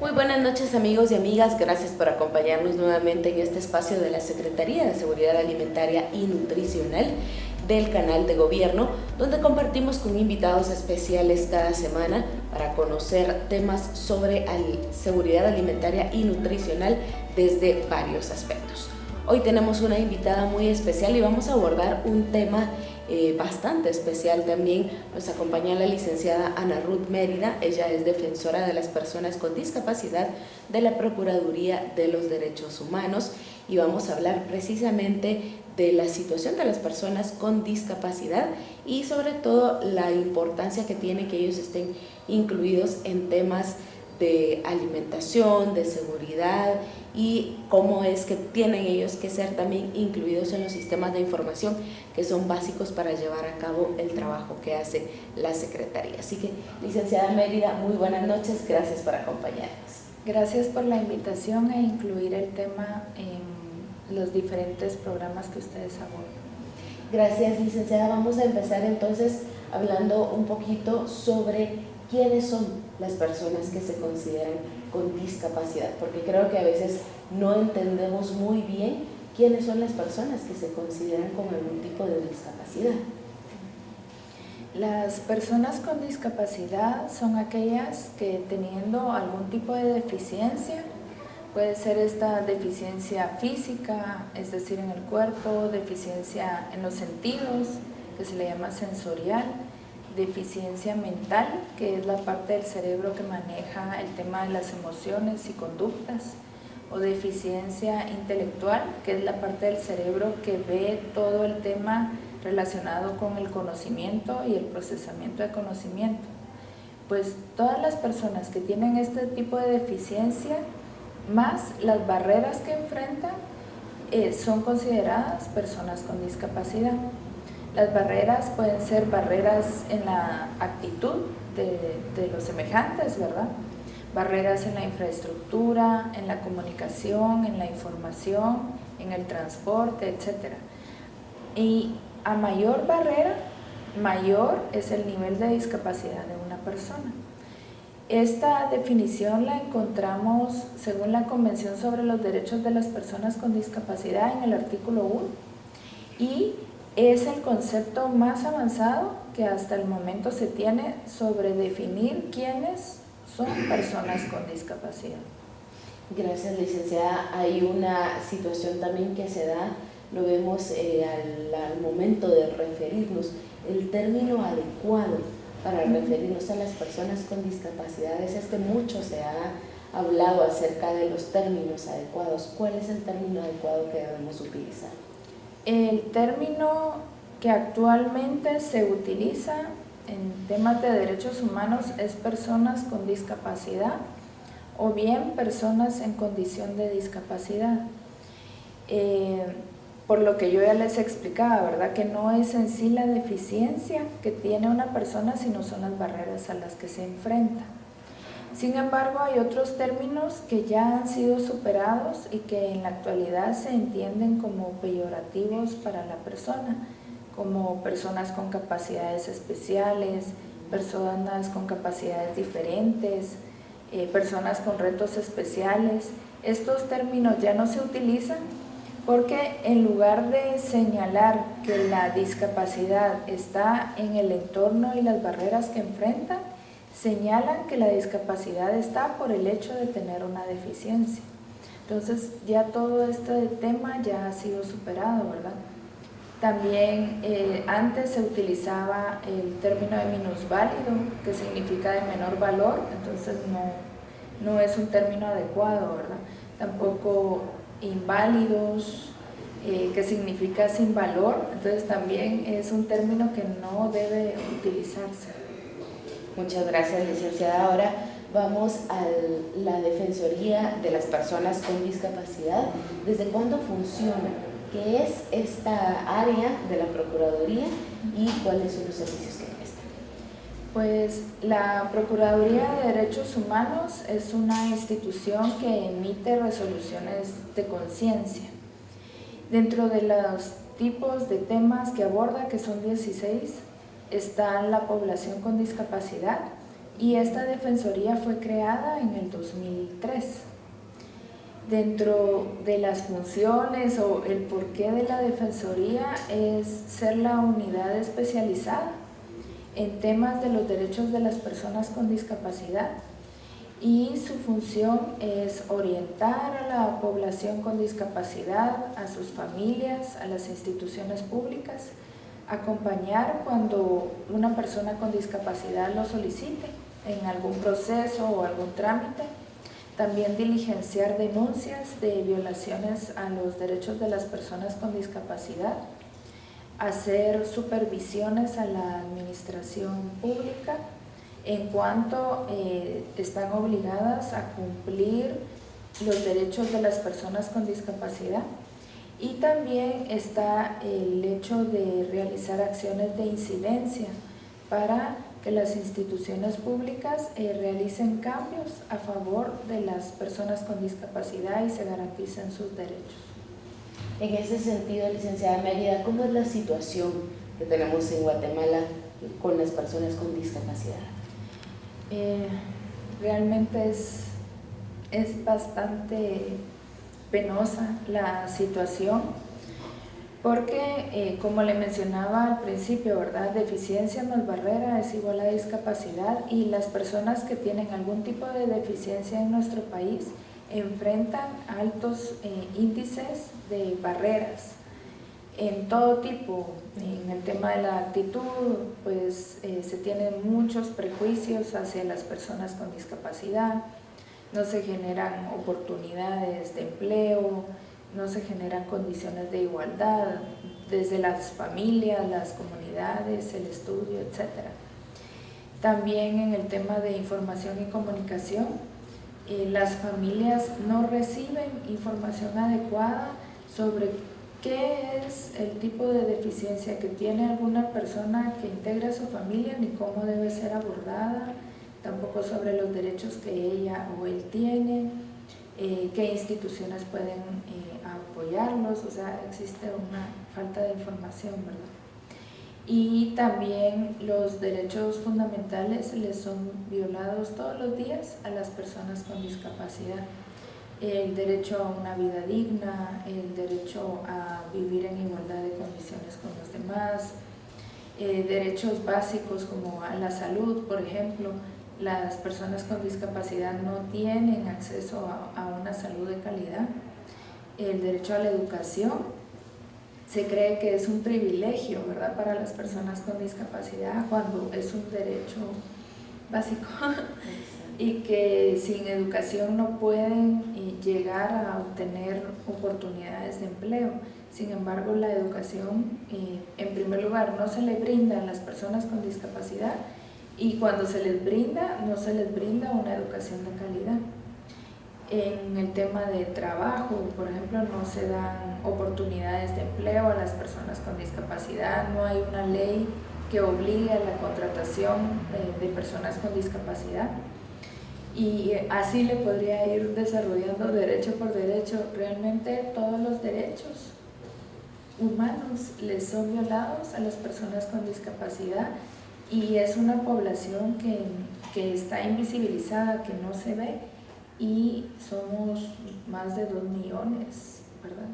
Muy buenas noches amigos y amigas, gracias por acompañarnos nuevamente en este espacio de la Secretaría de Seguridad Alimentaria y Nutricional del canal de gobierno, donde compartimos con invitados especiales cada semana para conocer temas sobre seguridad alimentaria y nutricional desde varios aspectos. Hoy tenemos una invitada muy especial y vamos a abordar un tema bastante especial también. Nos acompaña la licenciada Ana Ruth Mérida. Ella es defensora de las personas con discapacidad de la Procuraduría de los Derechos Humanos y vamos a hablar precisamente de la situación de las personas con discapacidad y sobre todo la importancia que tiene que ellos estén incluidos en temas de alimentación, de seguridad y cómo es que tienen ellos que ser también incluidos en los sistemas de información que son básicos para llevar a cabo el trabajo que hace la Secretaría. Así que, licenciada Mérida, muy buenas noches, gracias por acompañarnos. Gracias por la invitación e incluir el tema en los diferentes programas que ustedes abordan. Gracias, licenciada. Vamos a empezar entonces hablando un poquito sobre quiénes son las personas que se consideran con discapacidad, porque creo que a veces no entendemos muy bien quiénes son las personas que se consideran con algún tipo de discapacidad. Las personas con discapacidad son aquellas que teniendo algún tipo de deficiencia, puede ser esta deficiencia física, es decir, en el cuerpo, deficiencia en los sentidos, que se le llama sensorial, deficiencia mental, que es la parte del cerebro que maneja el tema de las emociones y conductas, o deficiencia intelectual, que es la parte del cerebro que ve todo el tema relacionado con el conocimiento y el procesamiento de conocimiento. Pues todas las personas que tienen este tipo de deficiencia, más las barreras que enfrentan, son consideradas personas con discapacidad. Las barreras pueden ser barreras en la actitud de los semejantes, ¿verdad? Barreras en la infraestructura, en la comunicación, en la información, en el transporte, etc. Y a mayor barrera, mayor es el nivel de discapacidad de una persona. Esta definición la encontramos según la Convención sobre los Derechos de las Personas con Discapacidad en el artículo 1 y es el concepto más avanzado que hasta el momento se tiene sobre definir quiénes son personas con discapacidad. Gracias, licenciada. Hay una situación también que se da, lo vemos al momento de referirnos, el término adecuado para referirnos a las personas con discapacidades. Es que mucho se ha hablado acerca de los términos adecuados. ¿Cuál es el término adecuado que debemos utilizar? El término que actualmente se utiliza en temas de derechos humanos es personas con discapacidad o bien personas en condición de discapacidad. Por lo que yo ya les explicaba, ¿verdad? Que no es en sí la deficiencia que tiene una persona, sino son las barreras a las que se enfrenta. Sin embargo, hay otros términos que ya han sido superados y que en la actualidad se entienden como peyorativos para la persona, como personas con capacidades especiales, personas con capacidades diferentes, personas con retos especiales. Estos términos ya no se utilizan porque en lugar de señalar que la discapacidad está en el entorno y las barreras que enfrenta, señalan que la discapacidad está por el hecho de tener una deficiencia. Entonces ya todo este tema ya ha sido superado, ¿verdad? También antes se utilizaba el término de minusválido, que significa de menor valor, entonces no es un término adecuado, ¿verdad? Tampoco inválidos, que significa sin valor, entonces también es un término que no debe utilizarse. Muchas gracias, licenciada. Ahora vamos a la Defensoría de las Personas con Discapacidad. ¿Desde cuándo funciona? ¿Qué es esta área de la Procuraduría y cuáles son los servicios que presta? Pues la Procuraduría de Derechos Humanos es una institución que emite resoluciones de conciencia. Dentro de los tipos de temas que aborda, que son 16, está la población con discapacidad, y esta defensoría fue creada en el 2003. Dentro de las funciones o el porqué de la defensoría es ser la unidad especializada en temas de los derechos de las personas con discapacidad, y su función es orientar a la población con discapacidad, a sus familias, a las instituciones públicas, acompañar cuando una persona con discapacidad lo solicite en algún proceso o algún trámite, también diligenciar denuncias de violaciones a los derechos de las personas con discapacidad, hacer supervisiones a la administración pública en cuanto están obligadas a cumplir los derechos de las personas con discapacidad, y también está el hecho de realizar acciones de incidencia para que las instituciones públicas realicen cambios a favor de las personas con discapacidad y se garanticen sus derechos. En ese sentido, licenciada Mérida, ¿cómo es la situación que tenemos en Guatemala con las personas con discapacidad? Realmente es bastante penosa la situación, porque como le mencionaba al principio, ¿verdad? Deficiencia no es barrera, es igual a discapacidad, y las personas que tienen algún tipo de deficiencia en nuestro país enfrentan altos índices de barreras en todo tipo. En el tema de la actitud, pues se tienen muchos prejuicios hacia las personas con discapacidad, no se generan oportunidades de empleo, no se generan condiciones de igualdad desde las familias, las comunidades, el estudio, etc. También en el tema de información y comunicación, las familias no reciben información adecuada sobre qué es el tipo de deficiencia que tiene alguna persona que integra a su familia, ni cómo debe ser abordada, tampoco sobre los derechos que ella o él tiene, qué instituciones pueden apoyarlos. O sea, existe una falta de información, ¿verdad? Y también los derechos fundamentales les son violados todos los días a las personas con discapacidad. El derecho a una vida digna, el derecho a vivir en igualdad de condiciones con los demás, derechos básicos como a la salud, por ejemplo. Las personas con discapacidad no tienen acceso a una salud de calidad. El derecho a la educación, se cree que es un privilegio, ¿verdad?, para las personas con discapacidad, cuando es un derecho básico y que sin educación no pueden llegar a obtener oportunidades de empleo. Sin embargo, la educación, en primer lugar, no se le brinda a las personas con discapacidad, y cuando se les brinda, no se les brinda una educación de calidad. En el tema de trabajo, por ejemplo, no se dan oportunidades de empleo a las personas con discapacidad, no hay una ley que obligue a la contratación de personas con discapacidad, y así le podría ir desarrollando derecho por derecho. Realmente todos los derechos humanos les son violados a las personas con discapacidad, y es una población que está invisibilizada, que no se ve, y somos más de 2 millones, ¿verdad?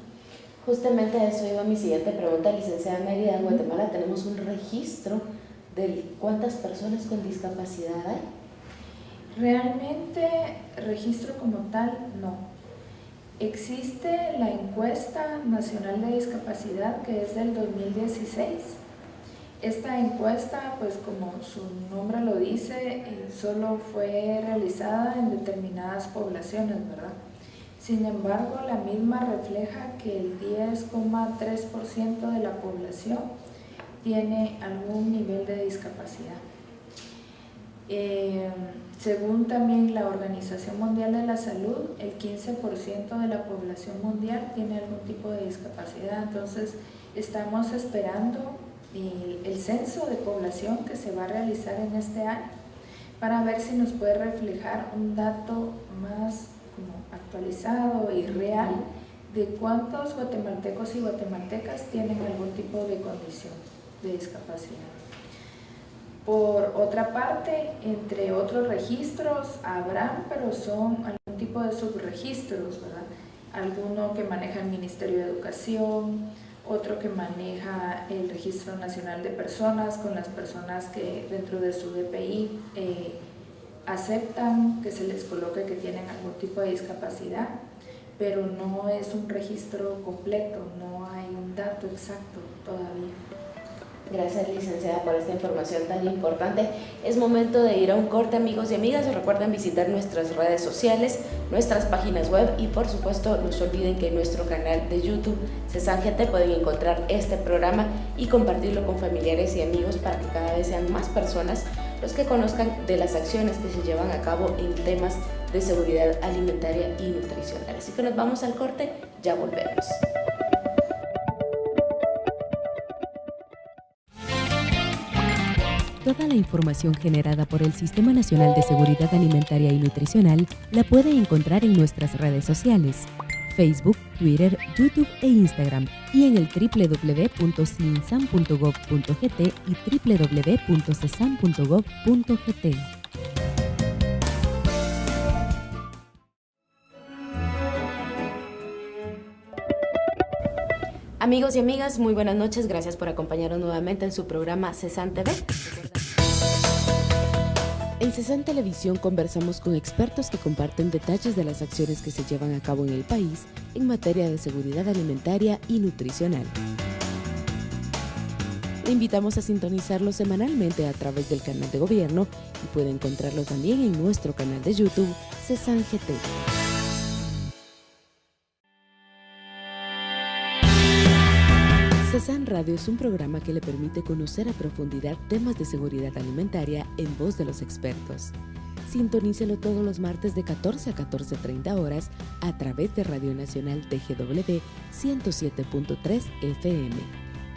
Justamente a eso iba mi siguiente pregunta, licenciada Mérida. En Guatemala tenemos un registro de cuántas personas con discapacidad hay. Realmente registro como tal no. Existe la encuesta nacional de discapacidad, que es del 2016. Esta encuesta, pues como su nombre lo dice, solo fue realizada en determinadas poblaciones, ¿verdad? Sin embargo, la misma refleja que el 10,3% de la población tiene algún nivel de discapacidad. Según también la Organización Mundial de la Salud, el 15% de la población mundial tiene algún tipo de discapacidad. Entonces, estamos esperando el censo de población que se va a realizar en este año, para ver si nos puede reflejar un dato más como actualizado y real de cuántos guatemaltecos y guatemaltecas tienen algún tipo de condición de discapacidad. Por otra parte, entre otros registros habrán, pero son algún tipo de subregistros, ¿verdad? Alguno que maneja el Ministerio de Educación, otro que maneja el Registro Nacional de Personas, con las personas que dentro de su DPI aceptan que se les coloque que tienen algún tipo de discapacidad, pero no es un registro completo, no hay un dato exacto todavía. Gracias, licenciada, por esta información tan importante. Es momento de ir a un corte, amigos y amigas. Recuerden visitar nuestras redes sociales, nuestras páginas web y, por supuesto, no se olviden que en nuestro canal de YouTube, CESAN GT, pueden encontrar este programa y compartirlo con familiares y amigos para que cada vez sean más personas los que conozcan de las acciones que se llevan a cabo en temas de seguridad alimentaria y nutricional. Así que nos vamos al corte, ya volvemos. Toda la información generada por el Sistema Nacional de Seguridad Alimentaria y Nutricional la puede encontrar en nuestras redes sociales, Facebook, Twitter, YouTube e Instagram, y en el www.cinsan.gov.gt y www.cesan.gov.gt. Amigos y amigas, muy buenas noches. Gracias por acompañarnos nuevamente en su programa CESAN TV. En CESAN Televisión conversamos con expertos que comparten detalles de las acciones que se llevan a cabo en el país en materia de seguridad alimentaria y nutricional. Le invitamos a sintonizarlo semanalmente a través del canal de gobierno y puede encontrarlo también en nuestro canal de YouTube, CESAN GT. CESAN Radio es un programa que le permite conocer a profundidad temas de seguridad alimentaria en voz de los expertos. Sintonícelo todos los martes de 14 a 14:30 horas a través de Radio Nacional TGW 107.3 FM.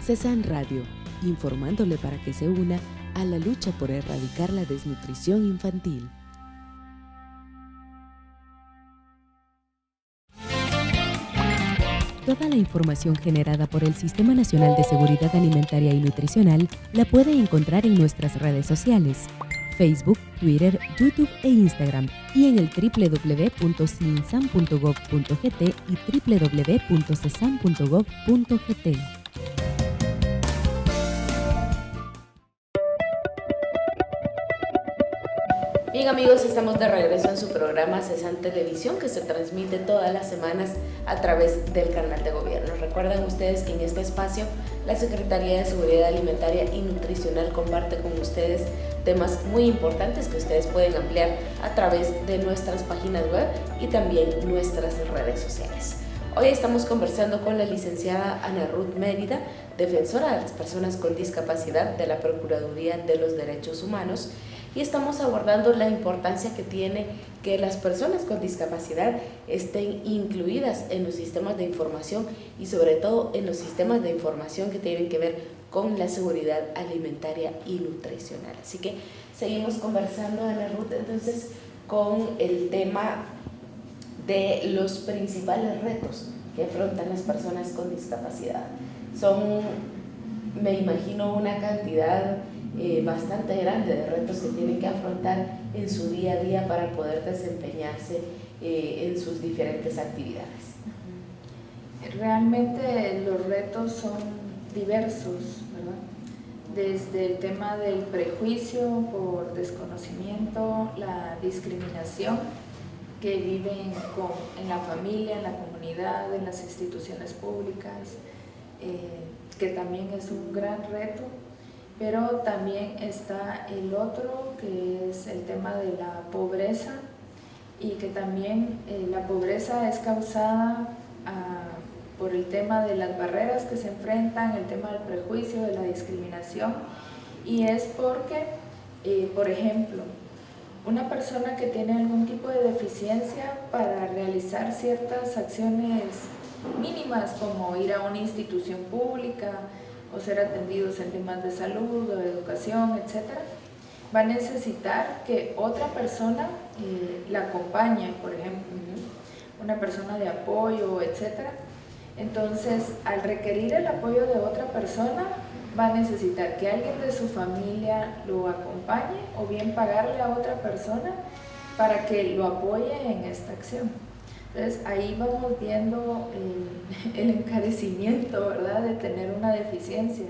CESAN Radio, informándole para que se una a la lucha por erradicar la desnutrición infantil. Toda la información generada por el Sistema Nacional de Seguridad Alimentaria y Nutricional la puede encontrar en nuestras redes sociales, Facebook, Twitter, YouTube e Instagram, y en el www.cinsan.gov.gt y www.cesan.gov.gt. Bien, amigos, estamos de regreso en su programa CESAN Televisión, que se transmite todas las semanas a través del canal de gobierno. Recuerden ustedes que en este espacio la Secretaría de Seguridad Alimentaria y Nutricional comparte con ustedes temas muy importantes que ustedes pueden ampliar a través de nuestras páginas web y también nuestras redes sociales. Hoy estamos conversando con la licenciada Ana Ruth Mérida, defensora de las personas con discapacidad de la Procuraduría de los Derechos Humanos, y estamos abordando la importancia que tiene que las personas con discapacidad estén incluidas en los sistemas de información y sobre todo en los sistemas de información que tienen que ver con la seguridad alimentaria y nutricional. Así que seguimos conversando, Ana Ruth, entonces con el tema de los principales retos que afrontan las personas con discapacidad. Son, me imagino, una cantidad bastante grande de retos que tienen que afrontar en su día a día para poder desempeñarse en sus diferentes actividades. Realmente los retos son diversos, ¿verdad? Desde el tema del prejuicio por desconocimiento, la discriminación que viven en la familia, en la comunidad, en las instituciones públicas, que también es un gran reto. Pero también está el otro, que es el tema de la pobreza, y que también la pobreza es causada por el tema de las barreras que se enfrentan, el tema del prejuicio, de la discriminación, y es porque, por ejemplo, una persona que tiene algún tipo de deficiencia para realizar ciertas acciones mínimas, como ir a una institución pública, o ser atendidos en temas de salud o de educación, etc., va a necesitar que otra persona la acompañe, por ejemplo, una persona de apoyo, etc. Entonces, al requerir el apoyo de otra persona, va a necesitar que alguien de su familia lo acompañe o bien pagarle a otra persona para que lo apoye en esta acción. Entonces ahí vamos viendo el encarecimiento, ¿verdad?, de tener una deficiencia.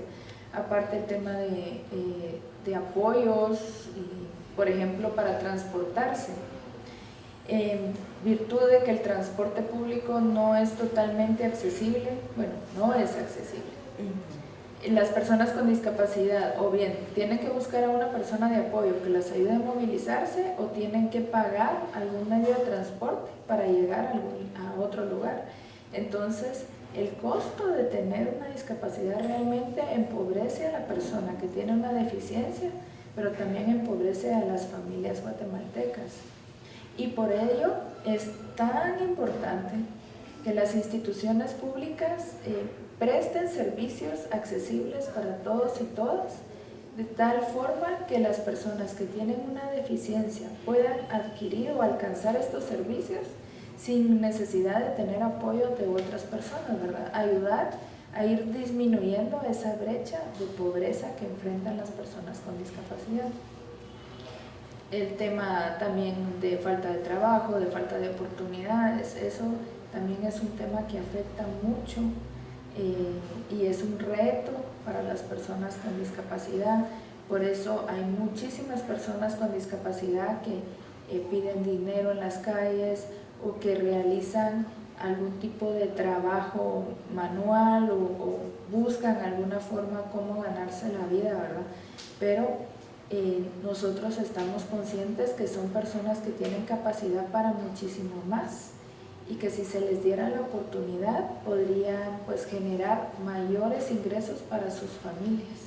Aparte el tema de apoyos, y, por ejemplo, para transportarse. En virtud de que el transporte público no es totalmente accesible, bueno, no es accesible. Las personas con discapacidad o bien tienen que buscar a una persona de apoyo que las ayude a movilizarse o tienen que pagar algún medio de transporte para llegar a otro lugar. Entonces, el costo de tener una discapacidad realmente empobrece a la persona que tiene una deficiencia, pero también empobrece a las familias guatemaltecas. Y por ello es tan importante que las instituciones públicas presten servicios accesibles para todos y todas, de tal forma que las personas que tienen una deficiencia puedan adquirir o alcanzar estos servicios sin necesidad de tener apoyo de otras personas, ¿verdad? Ayudar a ir disminuyendo esa brecha de pobreza que enfrentan las personas con discapacidad. El tema también de falta de trabajo, de falta de oportunidades, eso también es un tema que afecta mucho y es un reto para las personas con discapacidad. Por eso hay muchísimas personas con discapacidad que piden dinero en las calles o que realizan algún tipo de trabajo manual o buscan alguna forma cómo ganarse la vida, ¿verdad? Pero nosotros estamos conscientes que son personas que tienen capacidad para muchísimo más y que si se les diera la oportunidad podrían pues generar mayores ingresos para sus familias.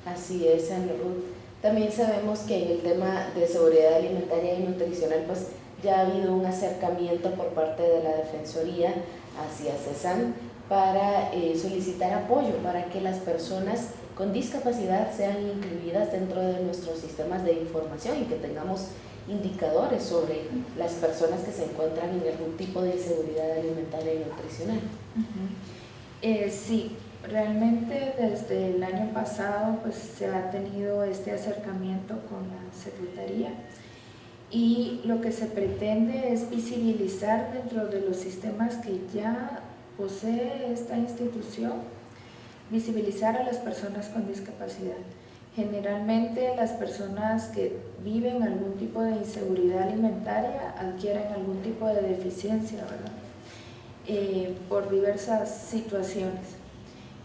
Así es, Ana Ruth. También sabemos que en el tema de seguridad alimentaria y nutricional pues ya ha habido un acercamiento por parte de la Defensoría hacia CESAN para solicitar apoyo para que las personas con discapacidad sean incluidas dentro de nuestros sistemas de información y que tengamos indicadores sobre las personas que se encuentran en algún tipo de inseguridad alimentaria y nutricional. Sí, realmente desde el año pasado pues se ha tenido este acercamiento con la Secretaría y lo que se pretende es visibilizar dentro de los sistemas que ya posee esta institución, visibilizar a las personas con discapacidad. Generalmente las personas que viven algún tipo de inseguridad alimentaria adquieren algún tipo de deficiencia, ¿verdad? Por diversas situaciones.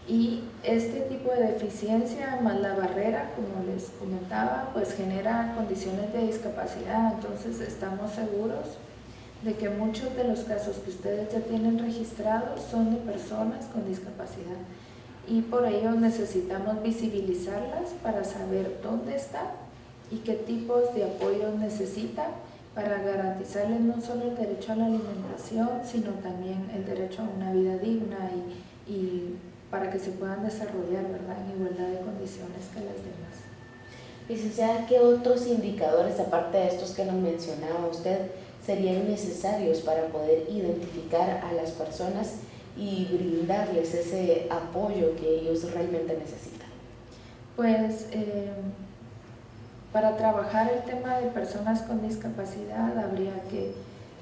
Y este tipo de deficiencia más la barrera, como les comentaba, pues genera condiciones de discapacidad. Entonces estamos seguros de que muchos de los casos que ustedes ya tienen registrados son de personas con discapacidad. Y por ello necesitamos visibilizarlas para saber dónde están y qué tipos de apoyos necesitan para garantizarles no solo el derecho a la alimentación, sino también el derecho a una vida digna y para que se puedan desarrollar, ¿verdad?, en igualdad de condiciones que las demás. Licenciada, ¿qué otros indicadores, aparte de estos que nos mencionaba usted, serían necesarios para poder identificar a las personas y brindarles ese apoyo que ellos realmente necesitan? Pues para trabajar el tema de personas con discapacidad habría que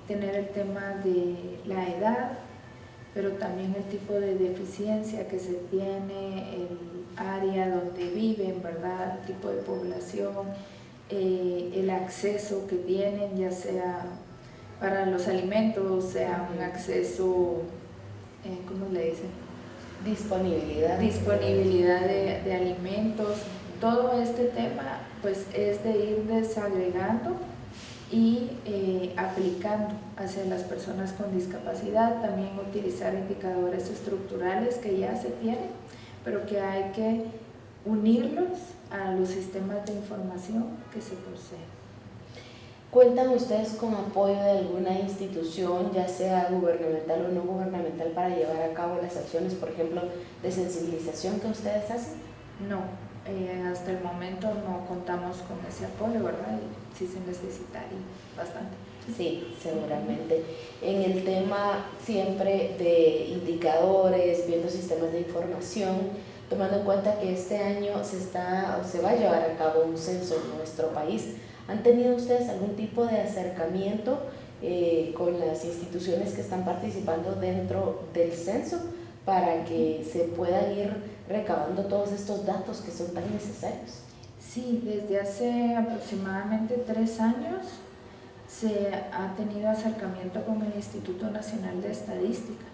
tener el tema de la edad, pero también el tipo de deficiencia que se tiene, el área donde viven, ¿verdad?, el tipo de población, el acceso que tienen, ya sea para los alimentos, sea un acceso, ¿cómo le dicen? Disponibilidad de alimentos. Todo este tema pues es de ir desagregando y aplicando hacia las personas con discapacidad, también utilizar indicadores estructurales que ya se tienen, pero que hay que unirlos a los sistemas de información que se poseen. ¿Cuentan ustedes con apoyo de alguna institución, ya sea gubernamental o no gubernamental, para llevar a cabo las acciones, por ejemplo, de sensibilización que ustedes hacen? No, hasta el momento no contamos con ese apoyo, ¿verdad? Y sí se necesitaría bastante. Sí, seguramente. En el tema siempre de indicadores, viendo sistemas de información, tomando en cuenta que este año se va a llevar a cabo un censo en nuestro país. ¿Han tenido ustedes algún tipo de acercamiento con las instituciones que están participando dentro del censo para que se puedan ir recabando todos estos datos que son tan necesarios? Sí, desde hace aproximadamente 3 años se ha tenido acercamiento con el Instituto Nacional de Estadística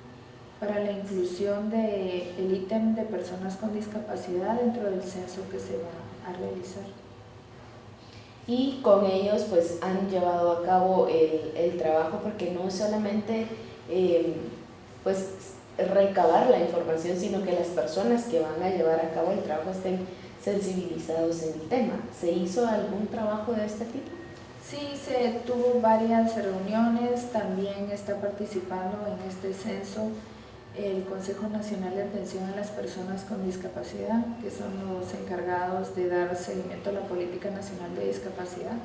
para la inclusión del ítem de personas con discapacidad dentro del censo que se va a realizar. Y con ellos pues han llevado a cabo el trabajo, porque no es solamente pues recabar la información, sino que las personas que van a llevar a cabo el trabajo estén sensibilizados en el tema. ¿Se hizo algún trabajo de este tipo? Sí, se tuvo varias reuniones, también está participando en este censo el Consejo Nacional de Atención a las Personas con Discapacidad, que son los encargados de dar seguimiento a la Política Nacional de Discapacidad.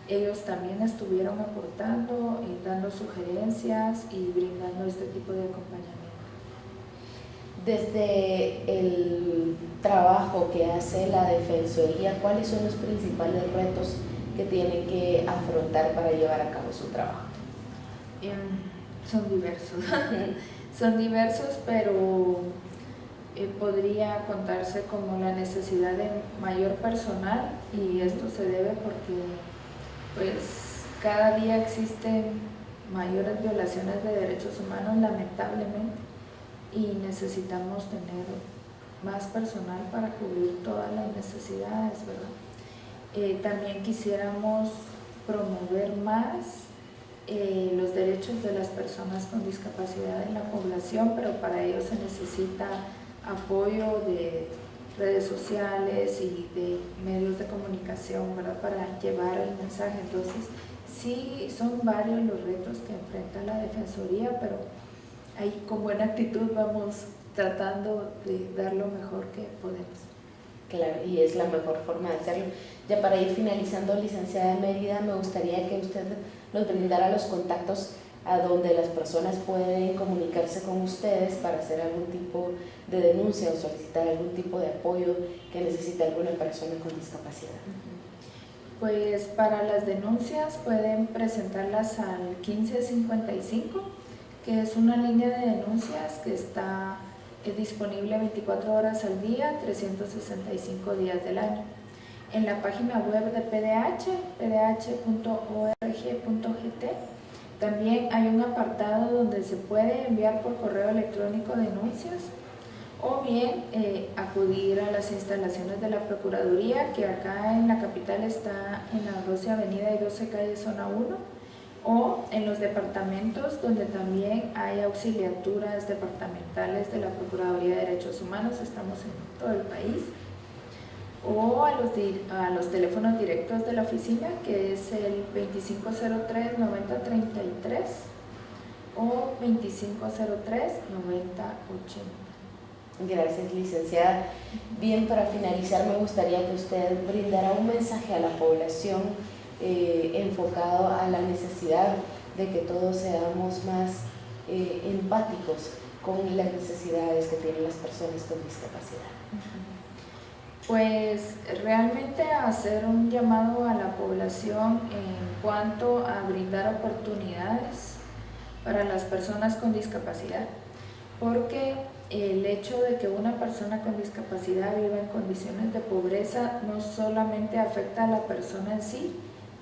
Ellos también estuvieron aportando y dando sugerencias y brindando este tipo de acompañamiento. Desde el trabajo que hace la Defensoría, ¿cuáles son los principales retos que tiene que afrontar para llevar a cabo su trabajo? Son diversos. Son diversos, pero podría contarse como la necesidad de mayor personal, y esto se debe porque pues cada día existen mayores violaciones de derechos humanos, lamentablemente, y necesitamos tener más personal para cubrir todas las necesidades, ¿verdad? También quisiéramos promover más los derechos de las personas con discapacidad en la población, pero para ello se necesita apoyo de redes sociales y de medios de comunicación, ¿verdad?, para llevar el mensaje. Entonces, sí, son varios los retos que enfrenta la Defensoría, pero ahí con buena actitud vamos tratando de dar lo mejor que podemos. Claro, y es la mejor forma de hacerlo. Ya para ir finalizando, licenciada Mérida, me gustaría que usted nos brindara los contactos a donde las personas pueden comunicarse con ustedes para hacer algún tipo de denuncia o solicitar algún tipo de apoyo que necesite alguna persona con discapacidad. Pues para las denuncias pueden presentarlas al 1555, que es una línea de denuncias que está disponible 24 horas al día, 365 días del año. En la página web de pdh.org.gt, también hay un apartado donde se puede enviar por correo electrónico denuncias, o bien acudir a las instalaciones de la Procuraduría, que acá en la capital está en la 12 Avenida y 12 Calle Zona 1, o en los departamentos, donde también hay auxiliaturas departamentales de la Procuraduría de Derechos Humanos, estamos en todo el país, o a los teléfonos directos de la oficina, que es el 2503-9033 o 2503-9080. Gracias, licenciada. Bien, para finalizar, me gustaría que usted brindara un mensaje a la población enfocado a la necesidad de que todos seamos más empáticos con las necesidades que tienen las personas con discapacidad. Pues realmente hacer un llamado a la población en cuanto a brindar oportunidades para las personas con discapacidad, porque el hecho de que una persona con discapacidad viva en condiciones de pobreza no solamente afecta a la persona en sí,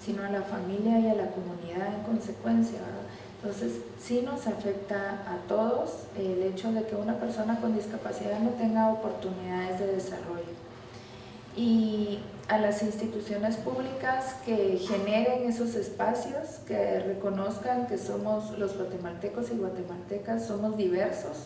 sino a la familia y a la comunidad en consecuencia, ¿verdad? Entonces, sí nos afecta a todos el hecho de que una persona con discapacidad no tenga oportunidades de desarrollo. Y a las instituciones públicas que generen esos espacios, que reconozcan que somos los guatemaltecos y guatemaltecas, somos diversos,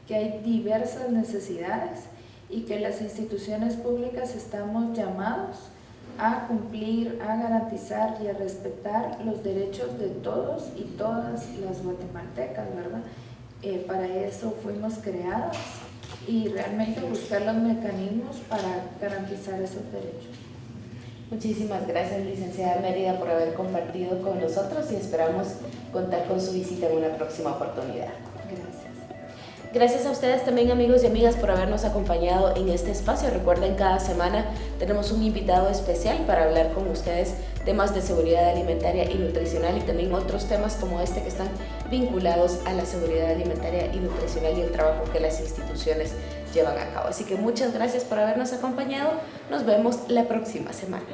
que hay diversas necesidades y que las instituciones públicas estamos llamados a cumplir, a garantizar y a respetar los derechos de todos y todas las guatemaltecas, ¿verdad? Para eso fuimos creados, y realmente buscar los mecanismos para garantizar esos derechos. Muchísimas gracias, licenciada Mérida, por haber compartido con nosotros, y esperamos contar con su visita en una próxima oportunidad. Gracias. Gracias a ustedes también, amigos y amigas, por habernos acompañado en este espacio. Recuerden, cada semana tenemos un invitado especial para hablar con ustedes temas de seguridad alimentaria y nutricional y también otros temas como este que están vinculados a la seguridad alimentaria y nutricional y el trabajo que las instituciones llevan a cabo. Así que muchas gracias por habernos acompañado. Nos vemos la próxima semana.